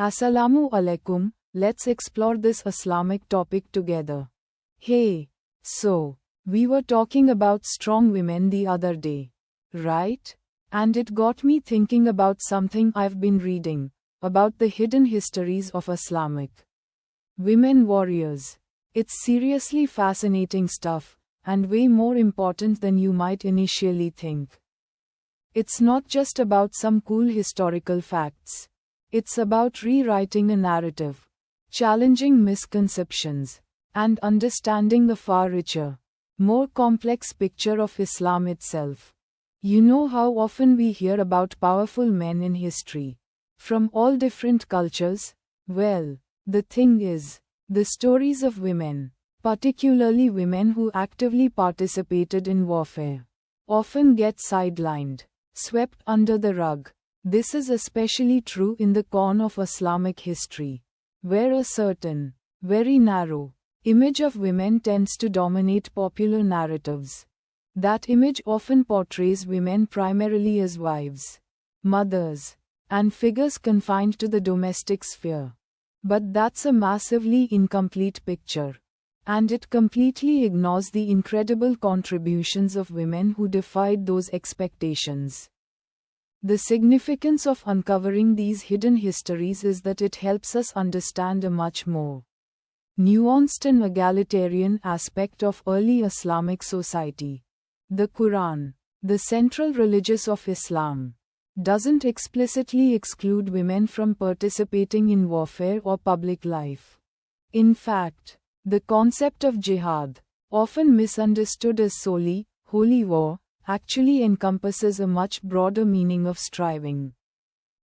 Assalamu alaikum, let's explore this Islamic topic together. Hey, so, we were talking about strong women the other day, right? And it got me thinking about something I've been reading, about the hidden histories of Islamic women warriors. It's seriously fascinating stuff, and way more important than you might initially think. It's not just about some cool historical facts. It's about rewriting a narrative, challenging misconceptions, and understanding the far richer, more complex picture of Islam itself. You know how often we hear about powerful men in history, from all different cultures? Well, the thing is, the stories of women, particularly women who actively participated in warfare, often get sidelined, swept under the rug. This is especially true in the corner of Islamic history, where a certain, very narrow, image of women tends to dominate popular narratives. That image often portrays women primarily as wives, mothers, and figures confined to the domestic sphere. But that's a massively incomplete picture, and it completely ignores the incredible contributions of women who defied those expectations. The significance of uncovering these hidden histories is that it helps us understand a much more nuanced and egalitarian aspect of early Islamic society. The Quran, the central religion of Islam, doesn't explicitly exclude women from participating in warfare or public life. In fact, the concept of jihad, often misunderstood as solely holy war, actually encompasses a much broader meaning of striving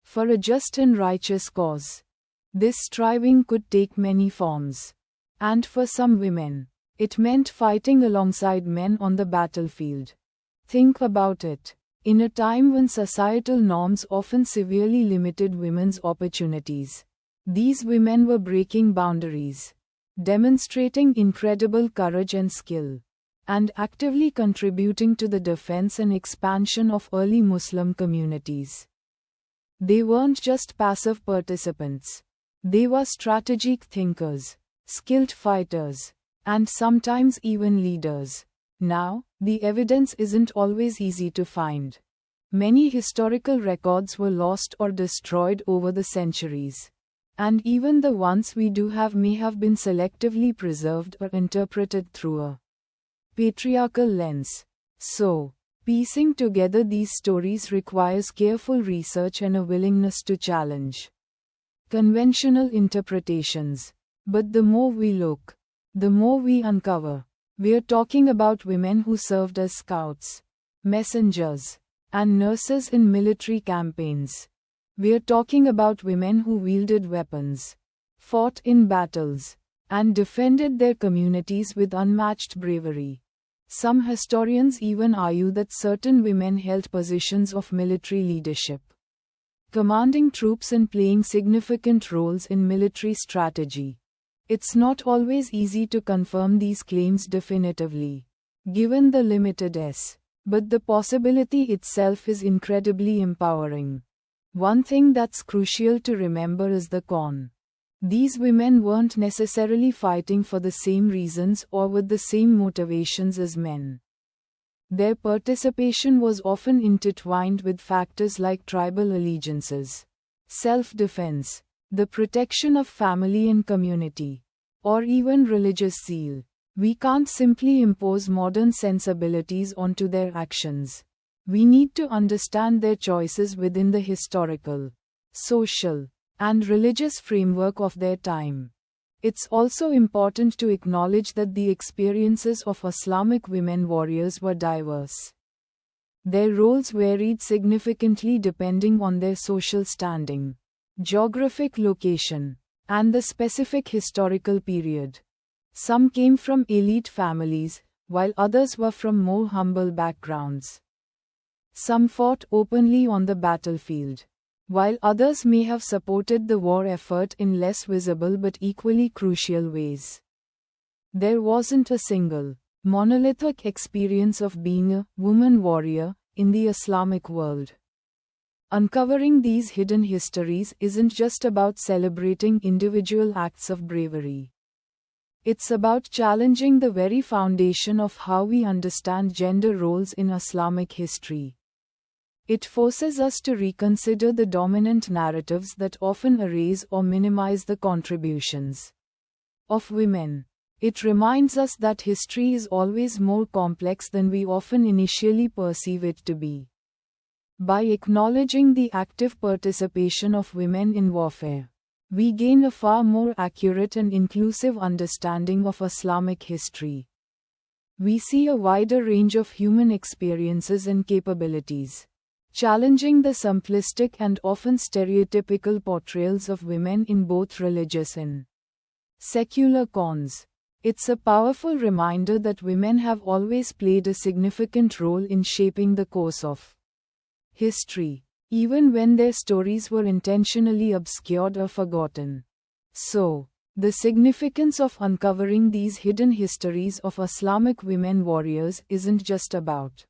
for a just and righteous cause. This striving could take many forms. And for some women, it meant fighting alongside men on the battlefield. Think about it. In a time when societal norms often severely limited women's opportunities, these women were breaking boundaries, demonstrating incredible courage and skill, and actively contributing to the defense and expansion of early Muslim communities. They weren't just passive participants. They were strategic thinkers, skilled fighters, and sometimes even leaders. Now, the evidence isn't always easy to find. Many historical records were lost or destroyed over the centuries. And even the ones we do have may have been selectively preserved or interpreted through a patriarchal lens. So, piecing together these stories requires careful research and a willingness to challenge conventional interpretations. But the more we look, the more we uncover. We're talking about women who served as scouts, messengers, and nurses in military campaigns. We're talking about women who wielded weapons, fought in battles, and defended their communities with unmatched bravery. Some historians even argue that certain women held positions of military leadership, commanding troops and playing significant roles in military strategy. It's not always easy to confirm these claims definitively, given the limited evidence, but the possibility itself is incredibly empowering. One thing that's crucial to remember is the con. These women weren't necessarily fighting for the same reasons or with the same motivations as men. Their participation was often intertwined with factors like tribal allegiances, self-defense, the protection of family and community, or even religious zeal. We can't simply impose modern sensibilities onto their actions. We need to understand their choices within the historical, social, and religious framework of their time. It's also important to acknowledge that the experiences of Islamic women warriors were diverse. Their roles varied significantly depending on their social standing, geographic location, and the specific historical period. Some came from elite families, while others were from more humble backgrounds. Some fought openly on the battlefield, while others may have supported the war effort in less visible but equally crucial ways. There wasn't a single, monolithic experience of being a woman warrior in the Islamic world. Uncovering these hidden histories isn't just about celebrating individual acts of bravery. It's about challenging the very foundation of how we understand gender roles in Islamic history. It forces us to reconsider the dominant narratives that often erase or minimize the contributions of women. It reminds us that history is always more complex than we often initially perceive it to be. By acknowledging the active participation of women in warfare, we gain a far more accurate and inclusive understanding of Islamic history. We see a wider range of human experiences and capabilities, challenging the simplistic and often stereotypical portrayals of women in both religious and secular cons. It's a powerful reminder that women have always played a significant role in shaping the course of history, even when their stories were intentionally obscured or forgotten. So, the significance of uncovering these hidden histories of Islamic women warriors isn't just about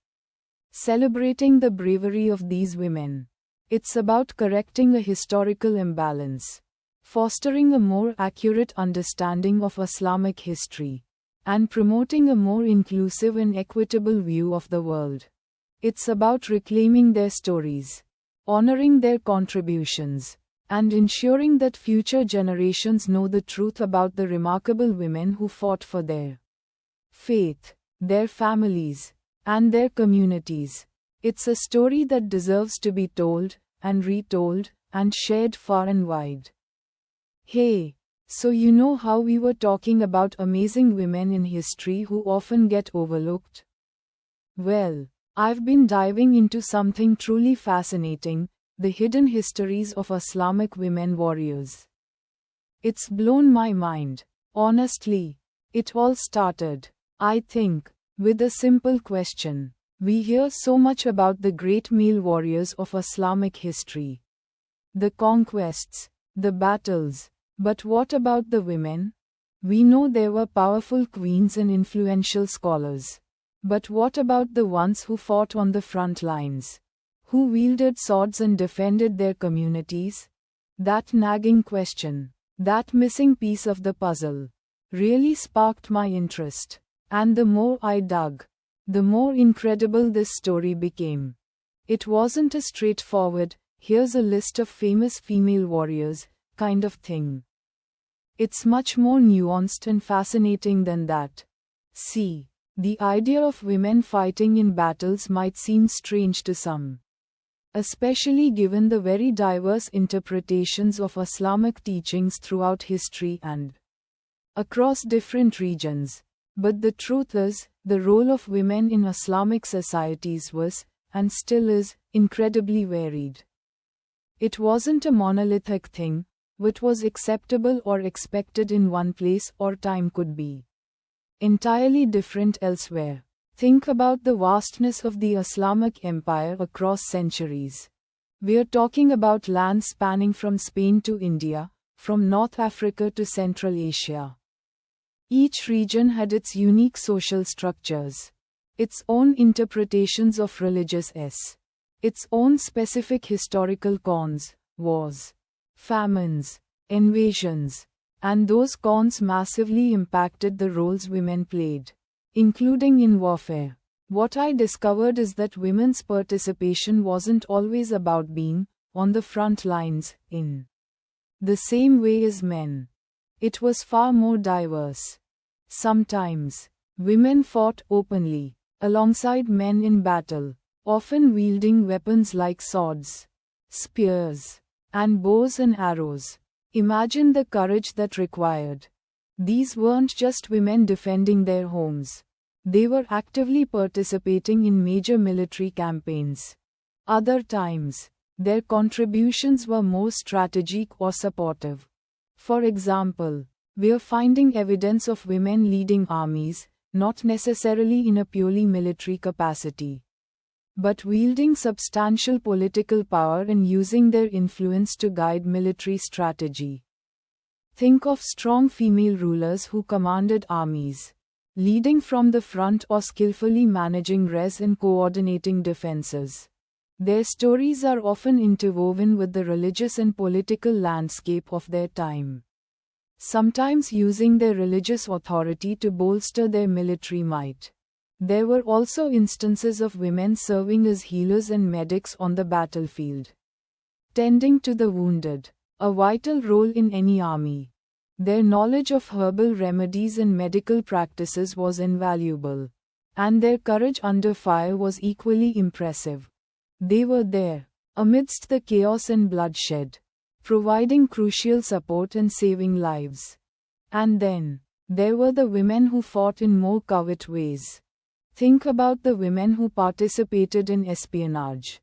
celebrating the bravery of these women. It's about correcting a historical imbalance, fostering a more accurate understanding of Islamic history, and promoting a more inclusive and equitable view of the world. It's about reclaiming their stories, honoring their contributions, and ensuring that future generations know the truth about the remarkable women who fought for their faith, their families, and their communities. It's a story that deserves to be told, and retold, and shared far and wide. Hey, so you know how we were talking about amazing women in history who often get overlooked? Well, I've been diving into something truly fascinating, the hidden histories of Islamic women warriors. It's blown my mind, honestly. It all started, I think, with a simple question. We hear so much about the great male warriors of Islamic history, the conquests, the battles. But what about the women? We know there were powerful queens and influential scholars. But what about the ones who fought on the front lines? Who wielded swords and defended their communities? That nagging question, that missing piece of the puzzle, really sparked my interest. And the more I dug, the more incredible this story became. It wasn't a straightforward, here's a list of famous female warriors, kind of thing. It's much more nuanced and fascinating than that. See, the idea of women fighting in battles might seem strange to some, especially given the very diverse interpretations of Islamic teachings throughout history and across different regions. But the truth is, the role of women in Islamic societies was, and still is, incredibly varied. It wasn't a monolithic thing. What was acceptable or expected in one place or time could be entirely different elsewhere. Think about the vastness of the Islamic empire across centuries. We're talking about lands spanning from Spain to India, from North Africa to Central Asia. Each region had its unique social structures, its own interpretations of religious its own specific historical cons, wars, famines, invasions, and those cons massively impacted the roles women played, including in warfare. What I discovered is that women's participation wasn't always about being on the front lines in the same way as men. It was far more diverse. Sometimes, women fought openly, alongside men in battle, often wielding weapons like swords, spears, and bows and arrows. Imagine the courage that required. These weren't just women defending their homes. They were actively participating in major military campaigns. Other times, their contributions were more strategic or supportive. For example, we're finding evidence of women leading armies, not necessarily in a purely military capacity, but wielding substantial political power and using their influence to guide military strategy. Think of strong female rulers who commanded armies, leading from the front or skillfully managing res and coordinating defenses. Their stories are often interwoven with the religious and political landscape of their time, sometimes using their religious authority to bolster their military might. There were also instances of women serving as healers and medics on the battlefield, tending to the wounded, a vital role in any army. Their knowledge of herbal remedies and medical practices was invaluable, and their courage under fire was equally impressive. They were there, amidst the chaos and bloodshed, providing crucial support and saving lives. And then, there were the women who fought in more covert ways. Think about the women who participated in espionage,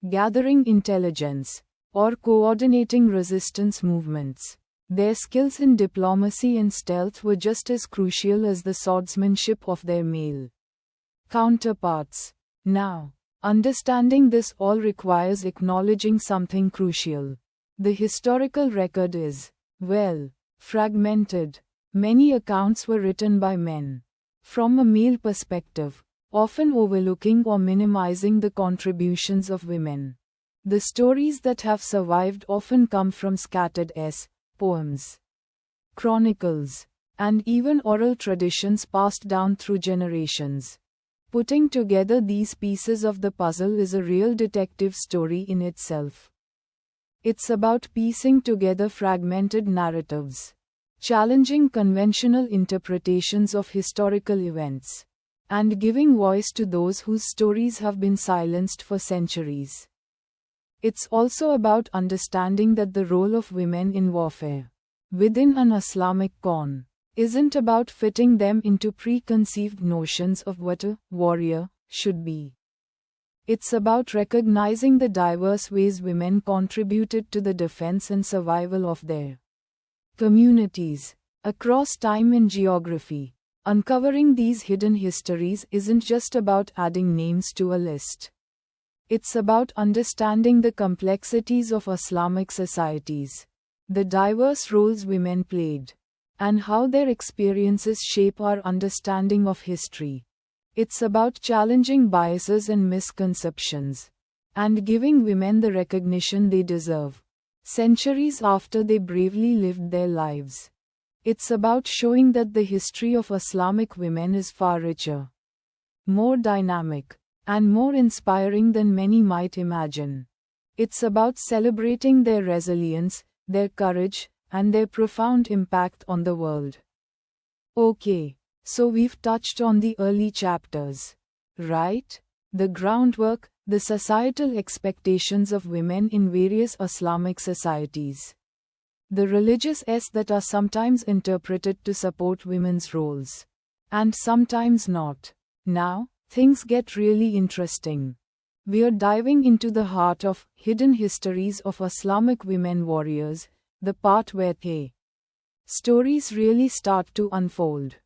gathering intelligence, or coordinating resistance movements. Their skills in diplomacy and stealth were just as crucial as the swordsmanship of their male counterparts. Now, understanding this all requires acknowledging something crucial. The historical record is, well, fragmented. Many accounts were written by men, from a male perspective, often overlooking or minimizing the contributions of women. The stories that have survived often come from scattered poems, chronicles, and even oral traditions passed down through generations. Putting together these pieces of the puzzle is a real detective story in itself. It's about piecing together fragmented narratives, challenging conventional interpretations of historical events, and giving voice to those whose stories have been silenced for centuries. It's also about understanding that the role of women in warfare, within an Islamic con, isn't about fitting them into preconceived notions of what a warrior should be. It's about recognizing the diverse ways women contributed to the defense and survival of their communities, across time and geography. Uncovering these hidden histories isn't just about adding names to a list. It's about understanding the complexities of Islamic societies, the diverse roles women played, and how their experiences shape our understanding of history. It's about challenging biases and misconceptions, and giving women the recognition they deserve, centuries after they bravely lived their lives. It's about showing that the history of Islamic women is far richer, more dynamic, and more inspiring than many might imagine. It's about celebrating their resilience, their courage, and their profound impact on the world. Okay, so we've touched on the early chapters, right? The groundwork, the societal expectations of women in various Islamic societies. The religious that are sometimes interpreted to support women's roles, and sometimes not. Now, things get really interesting. We are diving into the heart of hidden histories of Islamic women warriors, the part where stories really start to unfold.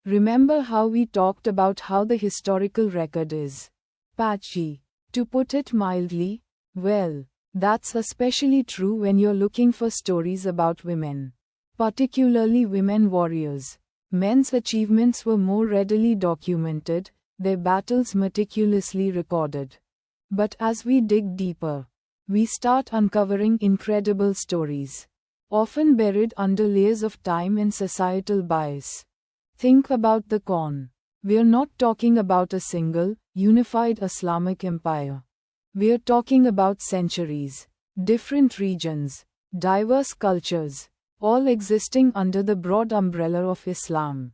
Remember how we talked about how the historical record is patchy, to put it mildly? Well, that's especially true when you're looking for stories about women, particularly women warriors. Men's achievements were more readily documented, their battles meticulously recorded. But as we dig deeper, we start uncovering incredible stories, often buried under layers of time and societal bias. Think about the Qur'an. We're not talking about a single, unified Islamic empire. We're talking about centuries, different regions, diverse cultures, all existing under the broad umbrella of Islam.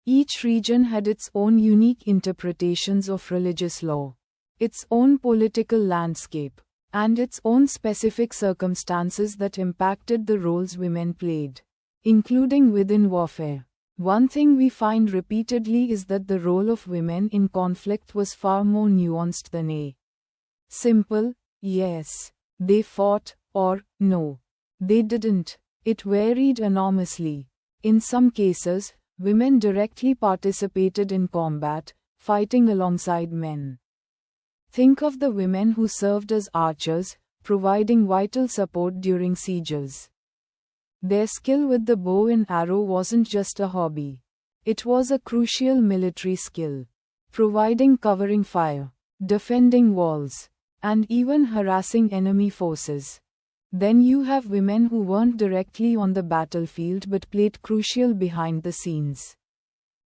Each region had its own unique interpretations of religious law, its own political landscape, and its own specific circumstances that impacted the roles women played, including within warfare. One thing we find repeatedly is that the role of women in conflict was far more nuanced than a simple, yes, they fought, or no, they didn't. It varied enormously. In some cases, women directly participated in combat, fighting alongside men. Think of the women who served as archers, providing vital support during sieges. Their skill with the bow and arrow wasn't just a hobby. It was a crucial military skill, providing covering fire, defending walls, and even harassing enemy forces. Then you have women who weren't directly on the battlefield but played crucial behind the scenes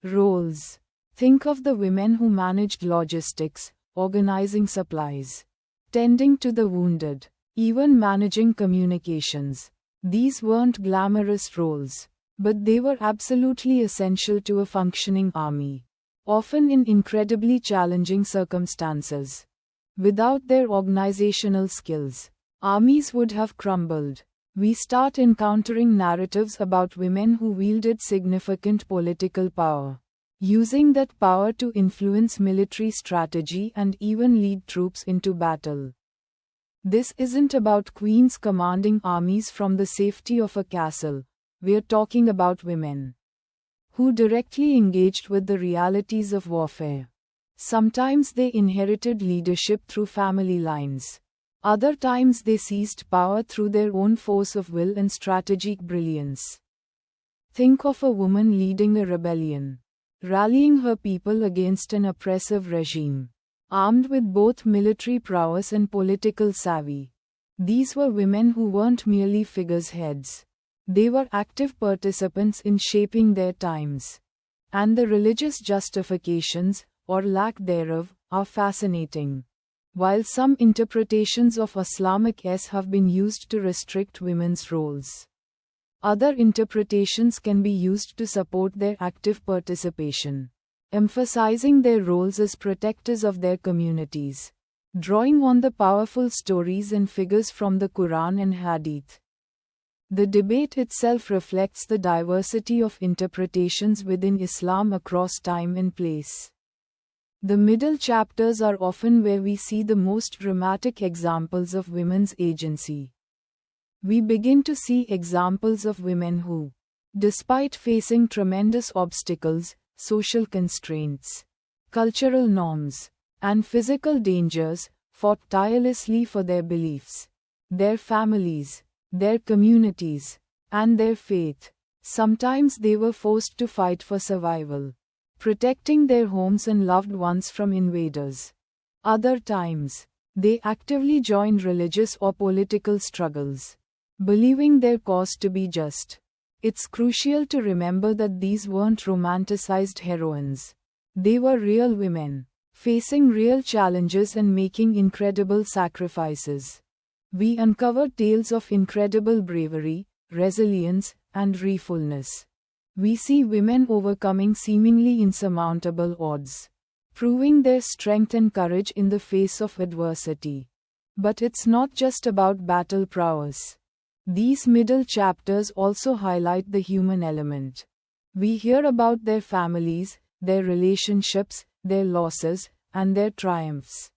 roles. Think of the women who managed logistics, organizing supplies, tending to the wounded, even managing communications. These weren't glamorous roles, but they were absolutely essential to a functioning army, often in incredibly challenging circumstances. Without their organizational skills, armies would have crumbled. We start encountering narratives about women who wielded significant political power, using that power to influence military strategy and even lead troops into battle. This isn't about queens commanding armies from the safety of a castle. We're talking about women who directly engaged with the realities of warfare. Sometimes they inherited leadership through family lines. Other times they seized power through their own force of will and strategic brilliance. Think of a woman leading a rebellion, rallying her people against an oppressive regime, armed with both military prowess and political savvy. These were women who weren't merely figureheads. They were active participants in shaping their times. And the religious justifications, or lack thereof, are fascinating. While some interpretations of Islamic have been used to restrict women's roles, other interpretations can be used to support their active participation, emphasizing their roles as protectors of their communities, drawing on the powerful stories and figures from the Quran and Hadith. The debate itself reflects the diversity of interpretations within Islam across time and place. The middle chapters are often where we see the most dramatic examples of women's agency. We begin to see examples of women who, despite facing tremendous obstacles, social constraints, cultural norms, and physical dangers, fought tirelessly for their beliefs, their families, their communities, and their faith. Sometimes they were forced to fight for survival, protecting their homes and loved ones from invaders. Other times, they actively joined religious or political struggles, believing their cause to be just. It's crucial to remember that these weren't romanticized heroines. They were real women, facing real challenges and making incredible sacrifices. We uncover tales of incredible bravery, resilience, and resourcefulness. We see women overcoming seemingly insurmountable odds, proving their strength and courage in the face of adversity. But it's not just about battle prowess. These middle chapters also highlight the human element. We hear about their families, their relationships, their losses, and their triumphs.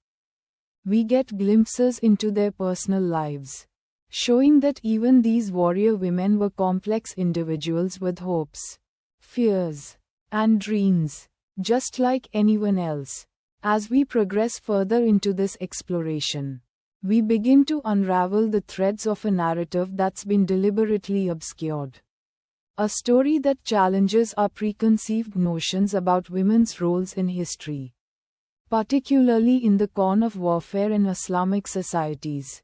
We get glimpses into their personal lives, showing that even these warrior women were complex individuals with hopes, fears, and dreams, just like anyone else. As we progress further into this exploration, we begin to unravel the threads of a narrative that's been deliberately obscured. A story that challenges our preconceived notions about women's roles in history, particularly in the cone of warfare in Islamic societies.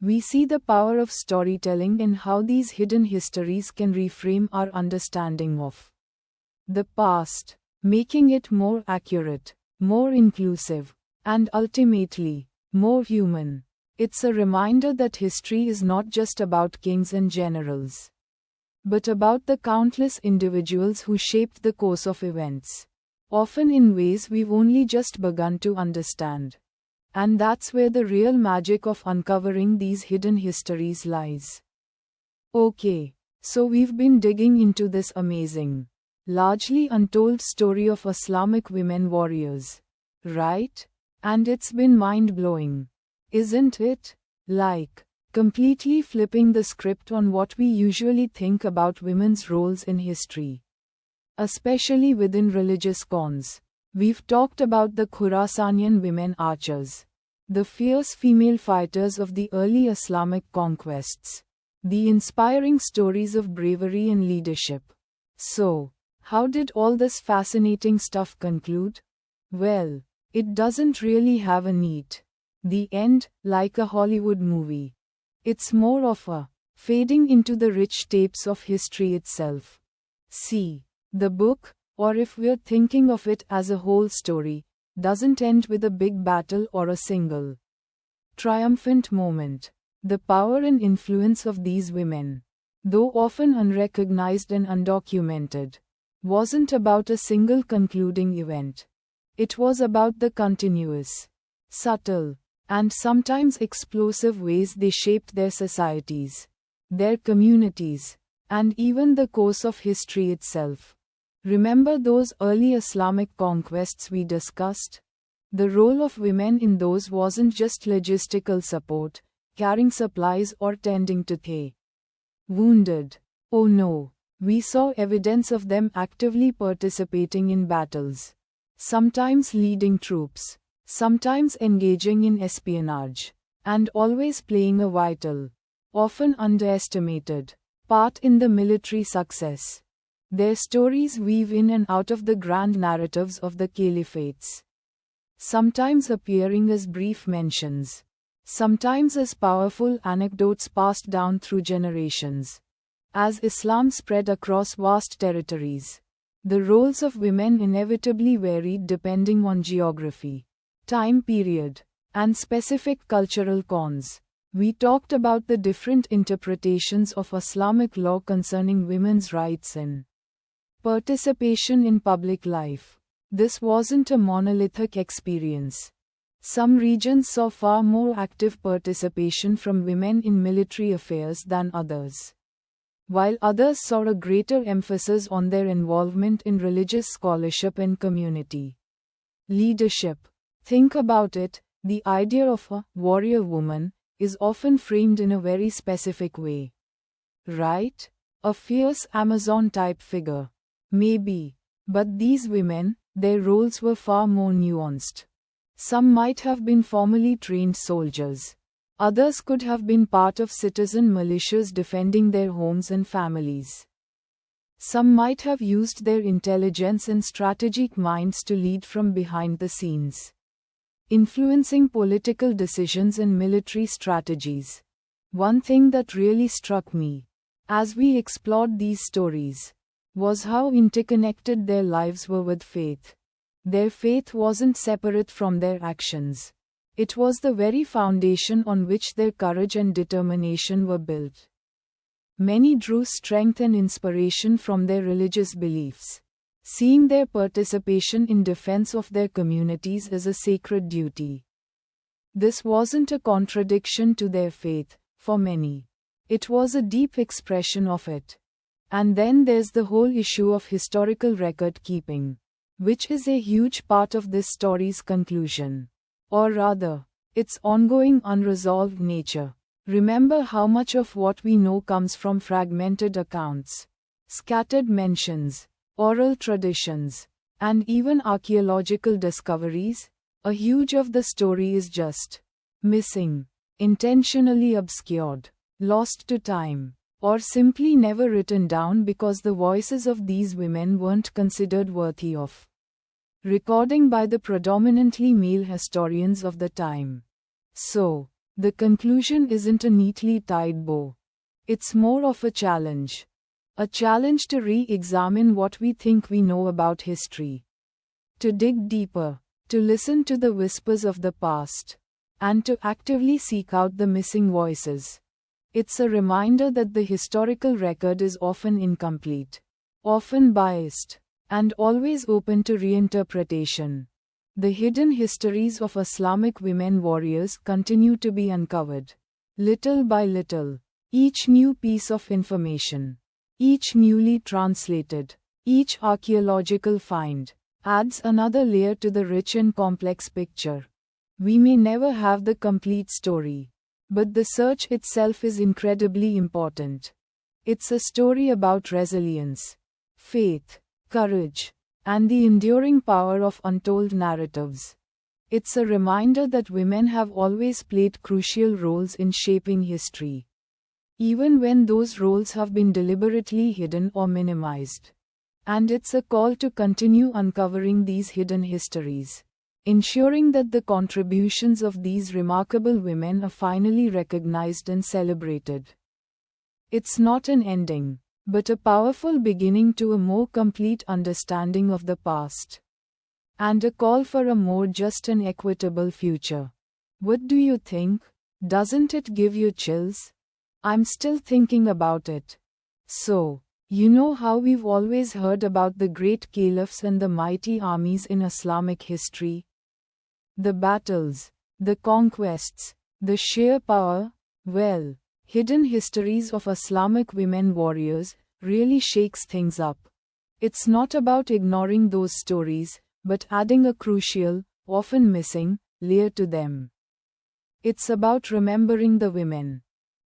We see the power of storytelling and how these hidden histories can reframe our understanding of the past, making it more accurate, more inclusive, and ultimately, more human. It's a reminder that history is not just about kings and generals, but about the countless individuals who shaped the course of events, often in ways we've only just begun to understand. And that's where the real magic of uncovering these hidden histories lies. Okay, so we've been digging into this amazing, largely untold story of Islamic women warriors, right? And it's been mind-blowing, isn't it? Like, completely flipping the script on what we usually think about women's roles in history, especially within religious cons. We've talked about the Khurasanian women archers, the fierce female fighters of the early Islamic conquests, the inspiring stories of bravery and leadership. So, how did all this fascinating stuff conclude? Well, it doesn't really have a neat The end, like a Hollywood movie. It's more of a fading into the rich tapes of history itself. See, the book, or if we're thinking of it as a whole story, doesn't end with a big battle or a single triumphant moment. The power and influence of these women, though often unrecognized and undocumented, wasn't about a single concluding event. It was about the continuous, subtle, and sometimes explosive ways they shaped their societies, their communities, and even the course of history itself. Remember those early Islamic conquests we discussed? The role of women in those wasn't just logistical support, carrying supplies or tending to the wounded. Oh no, we saw evidence of them actively participating in battles, sometimes leading troops, sometimes engaging in espionage, and always playing a vital, often underestimated, part in the military success. Their stories weave in and out of the grand narratives of the caliphates, sometimes appearing as brief mentions, sometimes as powerful anecdotes passed down through generations. As Islam spread across vast territories, the roles of women inevitably varied depending on geography, time period, and specific cultural cons. We talked about the different interpretations of Islamic law concerning women's rights and participation in public life. This wasn't a monolithic experience. Some regions saw far more active participation from women in military affairs than others, while others saw a greater emphasis on their involvement in religious scholarship and community leadership. Think about it, the idea of a warrior woman is often framed in a very specific way. Right? A fierce Amazon-type figure. Maybe. But these women, their roles were far more nuanced. Some might have been formally trained soldiers. Others could have been part of citizen militias defending their homes and families. Some might have used their intelligence and strategic minds to lead from behind the scenes, influencing political decisions and military strategies. One thing that really struck me, as we explored these stories, was how interconnected their lives were with faith. Their faith wasn't separate from their actions. It was the very foundation on which their courage and determination were built. Many drew strength and inspiration from their religious beliefs, seeing their participation in defense of their communities as a sacred duty. This wasn't a contradiction to their faith, for many. It was a deep expression of it. And then there's the whole issue of historical record keeping, which is a huge part of this story's conclusion. Or rather, its ongoing unresolved nature. Remember how much of what we know comes from fragmented accounts, scattered mentions, oral traditions, and even archaeological discoveries? A huge of the story is just missing, intentionally obscured, lost to time, or simply never written down because the voices of these women weren't considered worthy of recording by the predominantly male historians of the time. So, the conclusion isn't a neatly tied bow. It's more of a challenge. A challenge to re-examine what we think we know about history. To dig deeper, to listen to the whispers of the past, and to actively seek out the missing voices. It's a reminder that the historical record is often incomplete, often biased, and always open to reinterpretation. The hidden histories of Islamic women warriors continue to be uncovered, little by little. Each new piece of information, each newly translated, each archaeological find, adds another layer to the rich and complex picture. We may never have the complete story, but the search itself is incredibly important. It's a story about resilience, faith, courage, and the enduring power of untold narratives. It's a reminder that women have always played crucial roles in shaping history, even when those roles have been deliberately hidden or minimized. And it's a call to continue uncovering these hidden histories, ensuring that the contributions of these remarkable women are finally recognized and celebrated. It's not an ending, but a powerful beginning to a more complete understanding of the past. And a call for a more just and equitable future. What do you think? Doesn't it give you chills? I'm still thinking about it. So, you know how we've always heard about the great caliphs and the mighty armies in Islamic history? The battles, the conquests, the sheer power? Well, Hidden Histories of Islamic Women Warriors really shakes things up. It's not about ignoring those stories, but adding a crucial, often missing, layer to them. It's about remembering the women.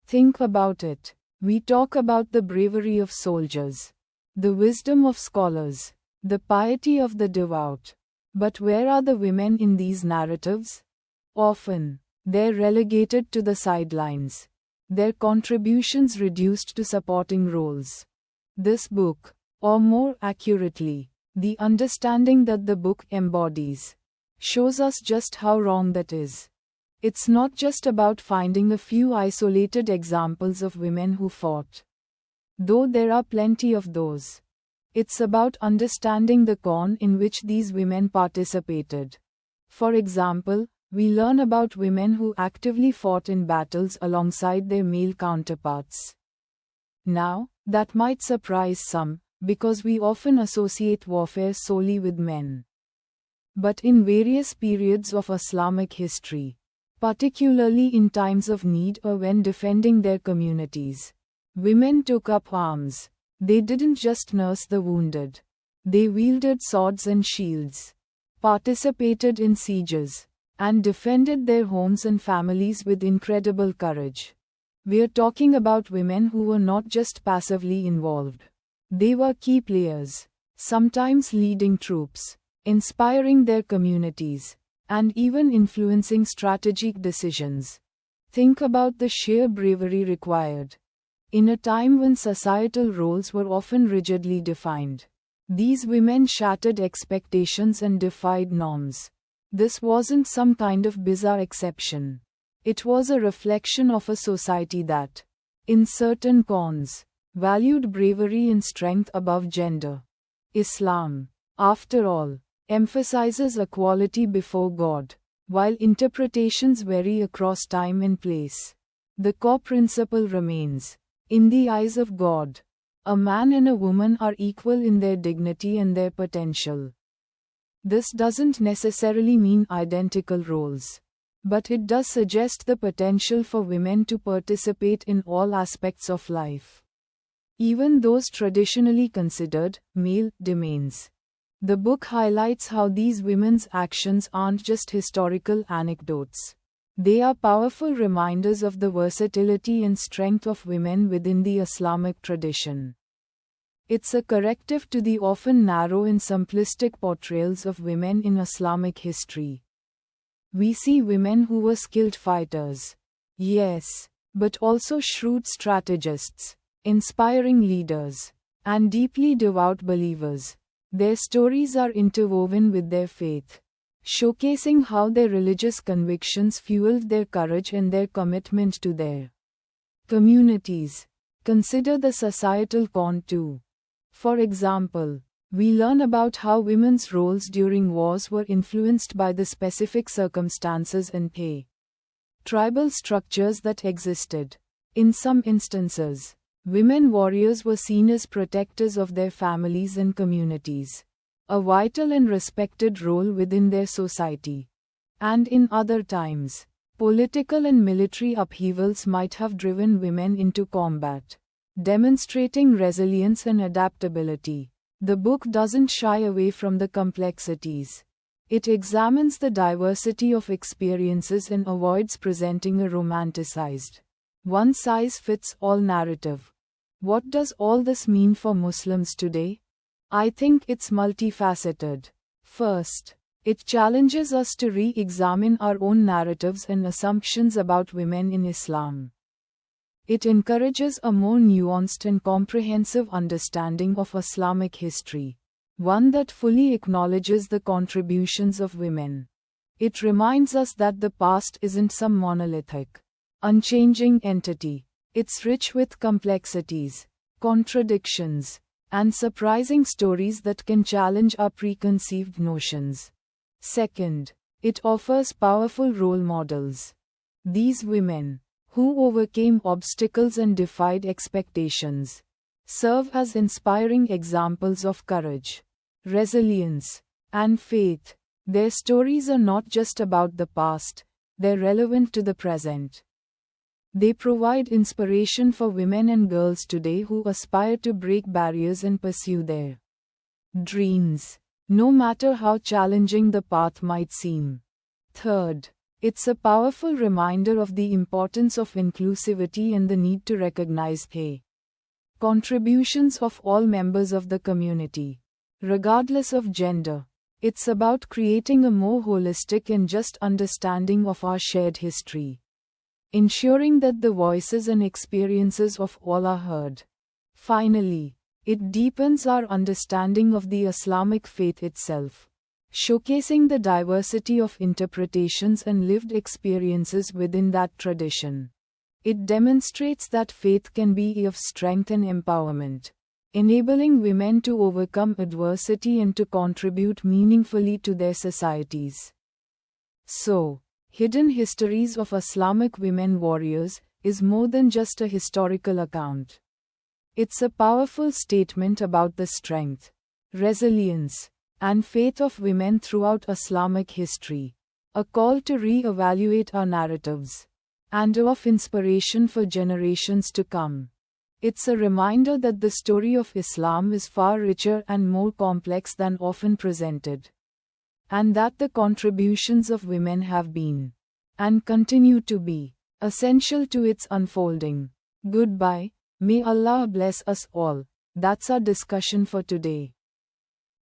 Think about it. We talk about the bravery of soldiers, the wisdom of scholars, the piety of the devout. But where are the women in these narratives? Often, they're relegated to the sidelines. Their contributions reduced to supporting roles. This book, or more accurately, the understanding that the book embodies, shows us just how wrong that is. It's not just about finding a few isolated examples of women who fought, though there are plenty of those. It's about understanding the con in which these women participated. For example, we learn about women who actively fought in battles alongside their male counterparts. Now, that might surprise some, because we often associate warfare solely with men. But in various periods of Islamic history, particularly in times of need or when defending their communities, women took up arms. They didn't just nurse the wounded. They wielded swords and shields, participated in sieges, and defended their homes and families with incredible courage. We're talking about women who were not just passively involved. They were key players, sometimes leading troops, inspiring their communities, and even influencing strategic decisions. Think about the sheer bravery required. In a time when societal roles were often rigidly defined, these women shattered expectations and defied norms. This wasn't some kind of bizarre exception. It was a reflection of a society that, in certain cons, valued bravery and strength above gender. Islam, after all, emphasizes equality before God. While interpretations vary across time and place, the core principle remains. In the eyes of God, a man and a woman are equal in their dignity and their potential. This doesn't necessarily mean identical roles, but it does suggest the potential for women to participate in all aspects of life, even those traditionally considered male domains. The book highlights how these women's actions aren't just historical anecdotes. They are powerful reminders of the versatility and strength of women within the Islamic tradition. It's a corrective to the often narrow and simplistic portrayals of women in Islamic history. We see women who were skilled fighters, yes, but also shrewd strategists, inspiring leaders, and deeply devout believers. Their stories are interwoven with their faith, showcasing how their religious convictions fueled their courage and their commitment to their communities. Consider the societal con too. For example, we learn about how women's roles during wars were influenced by the specific circumstances and tribal structures that existed. In some instances, women warriors were seen as protectors of their families and communities, a vital and respected role within their society. And in other times, political and military upheavals might have driven women into combat, demonstrating resilience and adaptability. The book doesn't shy away from the complexities. It examines the diversity of experiences and avoids presenting a romanticized, one-size-fits-all narrative. What does all this mean for Muslims today? I think it's multifaceted. First, it challenges us to re-examine our own narratives and assumptions about women in Islam. It encourages a more nuanced and comprehensive understanding of Islamic history, one that fully acknowledges the contributions of women, It reminds us that the past isn't some monolithic, unchanging entity. It's rich with complexities, contradictions, and surprising stories that can challenge our preconceived notions. Second, it offers powerful role models. These women, who overcame obstacles and defied expectations, serve as inspiring examples of courage, resilience, and faith. Their stories are not just about the past, they're relevant to the present. They provide inspiration for women and girls today who aspire to break barriers and pursue their dreams, no matter how challenging the path might seem. Third, it's a powerful reminder of the importance of inclusivity and the need to recognize the contributions of all members of the community, regardless of gender. It's about creating a more holistic and just understanding of our shared history, ensuring that the voices and experiences of all are heard. Finally, it deepens our understanding of the Islamic faith itself, showcasing the diversity of interpretations and lived experiences within that tradition. It demonstrates that faith can be of strength and empowerment, enabling women to overcome adversity and to contribute meaningfully to their societies. So, Hidden Histories of Islamic Women Warriors is more than just a historical account. It's a powerful statement about the strength, resilience, and faith of women throughout Islamic history, a call to re-evaluate our narratives, and of inspiration for generations to come. It's a reminder that the story of Islam is far richer and more complex than often presented, and that the contributions of women have been, and continue to be, essential to its unfolding. Goodbye, may Allah bless us all. That's our discussion for today.